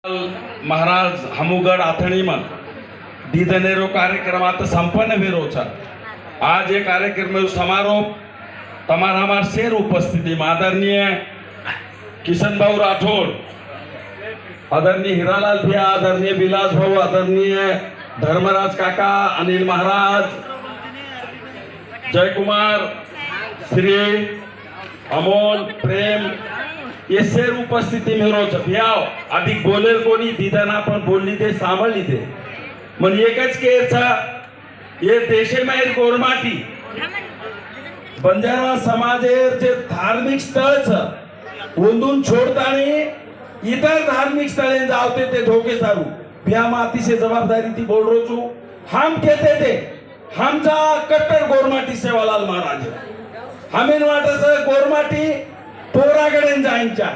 महाराज हमूगढ़ आथणी में दीदनेरो कार्यक्रम आता संपन्न भेरो छ। आज ये कार्यक्रम में समारोह तमारा हमार शेर उपस्थिति में आदरणीय किशन भाऊ राठौड़, आदरणीय हीरालाल भैया, आदरणीय विलास भाऊ, आदरणीय धर्मराज काका, अनिल महाराज, जय कुमार, श्री अमोल, प्रेम, ये शेर उपस्थिती में रोज भ्याव अधिक बोलेल कोणी दिदाना पण बोलली ते सांभाळली ते मन एकच केचा ये देशे माहेर गोरमाटी बंजारा समाजेर जे धार्मिक स्थळ छ ओंदून छोडतानी इतर धार्मिक स्थळे जावते ते धोके सारू भ्या माती से जबाबदारी ती बोल रो छु हम कहते थे हमचा कट्टर गोरमाटी सेवालाल महाराज हमेन वाटस गोरमाटी पोराकडे जायच्या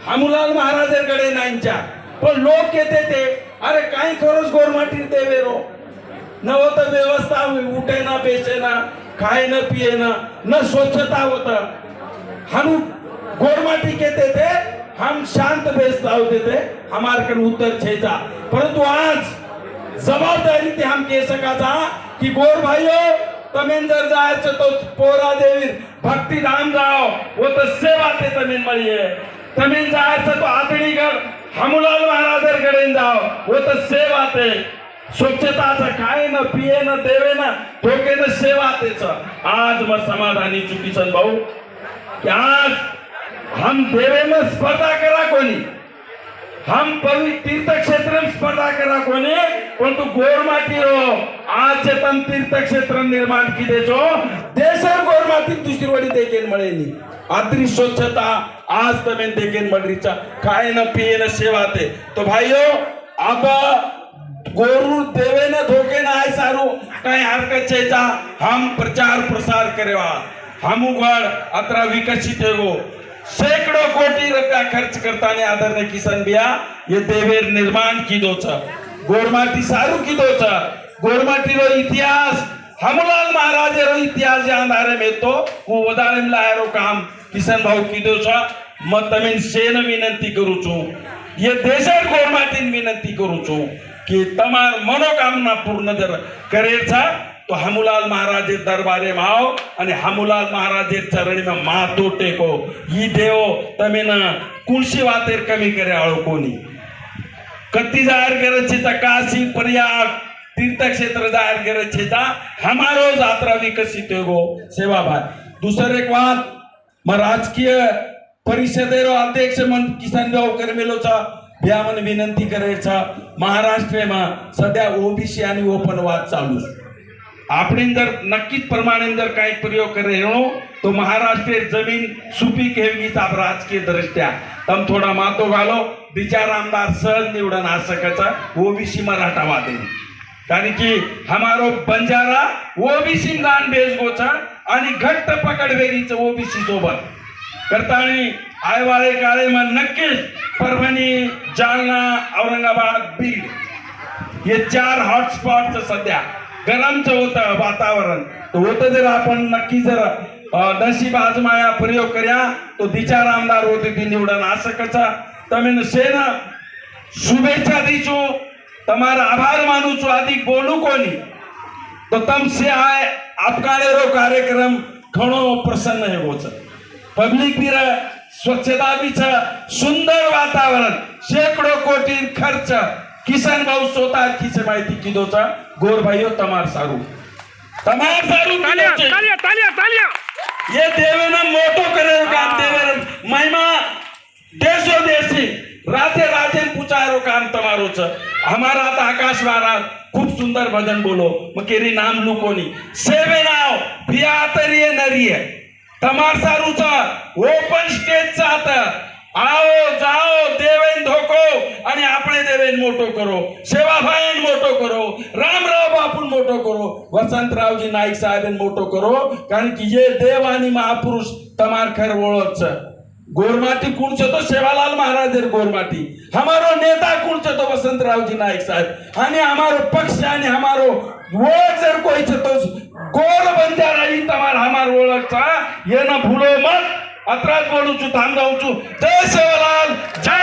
हमूलाल महाराजांकडे नाहीच्या पण लोक येते ते अरे काही खरंच गोरमाटी देवे रो न होत व्यवस्था उठे ना बेचे ना खाए न पिए न स्वच्छता होत हम गोरमाटी कहते थे हम शांत बेचता होते थे हमारे कन उत्तर छेजा परंतु आज जबाबदारी ते हम कह सका था कि गोर भाइयों तमें जर जायचं तो पोरा देवी भक्ति धाम जाओ वो तो सेवा ते तमें मळी है तमें जायचं तो आदणीगड हमूलाल महाराजांकडे जाओ वो तो सेवा ते स्वच्छताचं खाए न पिए न देवे न धोके न सेवा तेच आज मग समाधानी चुकीचं भाऊ कि आज हम देवे में स्पर्धा करा कोणी हम पवित्र तीर्थ क्षेत्र में स्पर्धा करा कोणी परंतु गोरमाटी रो आज तम तीर्थ क्षेत्र निर्माण की देजो देशर गोरमाटी दुसरी वडी देखेन मळेनी आदरी स्वच्छता आज तमें देखेन मडरीचा खाए न पिए न सेवा ते तो भाइयों अब गोरु देवे न धोके न आय सारू काय हरकत छेजा हम प्रचार प्रसार करेवा हमूगढ़ अत्र विकसित हो सैकड़ों कोटी रुपया खर्च करता ने आदरणीय किशन भैया ये देवेर निर्माण की दो छ गोरमाटी सारू की दो छ गोरमाटी रो इतिहास हमूलाल महाराज रो इतिहास आधारे में तो वो वदारे में लायरो काम किशन भाऊ की दो छ म तमें सेन विनंती करू छु ये देशर गोरमाटी विनंती करू छु कि तमार मनोकामना पूर्ण जर करे छ तो हमूलाल महाराज दरबारे में आओ आणि हमूलाल महाराज चरणी में माथो टेको ही देव तमें न कुलशी वातेर कमी करे आळो कोणी कत्ती जाहिर करे छेता काशी प्रयाग तीर्थ क्षेत्र जाहिर करे छेता हमारो यात्रा विकसित हो सेवा भाई दूसर एक बात म राजकीय परिषदेरो अध्यक्ष मन किशन भाऊ करमेलो छ भ्या मन विनंती करे छ महाराष्ट्र में सध्या ओबीसी आणि ओपन वाद चालू आपण जर नक्कीच प्रमाणे जर काही प्रयोग करे तो महाराष्ट्र जमीन सुपीक हेगी आप राजकीय दृष्ट्या तम थोड़ा मातो घालो विचार आमदार सहज निवडन आ सकता ओबीसी मराठावादी कारण की हमारो बंजारा ओबीसी दान बेस गोचा आणि घट्ट पकडवेरीच ओबीसी सोबत करतानी आयवाळे काळे में नक्कीच परभणी, जालना, औरंगाबाद, बीड ये 4 हॉटस्पॉट सध्या गरमच होतं वातावरण तो होतं जर आपण नक्की जर नशीब आजमाया प्रयोग कर्या तो विचार आमदार होते ती निवडन असं कसा तमें सेन शुभेच्छा दीचो तमारा आभार मानू छो अधिक बोलू कोनी तो तम से आय आपका रो कार्यक्रम घणो प्रसन्न है वो पब्लिक भी रह स्वच्छता भी छ सुंदर वातावरण सैकड़ों कोटी खर्च किशन भाऊ स्वतः खीसे माहिती की दो गोर भाइयों तमार सारू तालिया तालिया तालिया तालिया ये देवे ना मोटो करे काम देवे महिमा देशो देशी राजे राजे पुचारो काम तमारो छ हमारा आता आकाश महाराज खूप सुंदर भजन बोलो मकेरी नाम लुकोनी सेवे नाव भिया तरिये नरिये तमार सारू छ ओपन स्टेज चा आता आओ जाओ देवेन धोको आणि आपणे देवेन मोटो करो सेवा भाईन मोटो करो रामराव बापून मोटो करो वसंतरावजी नाईक साहेबन मोटो करो कारण की ये देव आणि महापुरुष तमार खर ओळख छ गोरमाटी कुण छ तो सेवालाल महाराज गोरमाटी हमारो नेता कुण छ तो वसंतरावजी नाईक साहेब आणि हमारो पक्ष आणि हमारो ओळख जर कोई छ तो गोर बंजारा ही तमार हमार ओळख छ ये ना भूलो मत अत्राज बोलू छु थांब जाऊ छु जय सेवालाल जय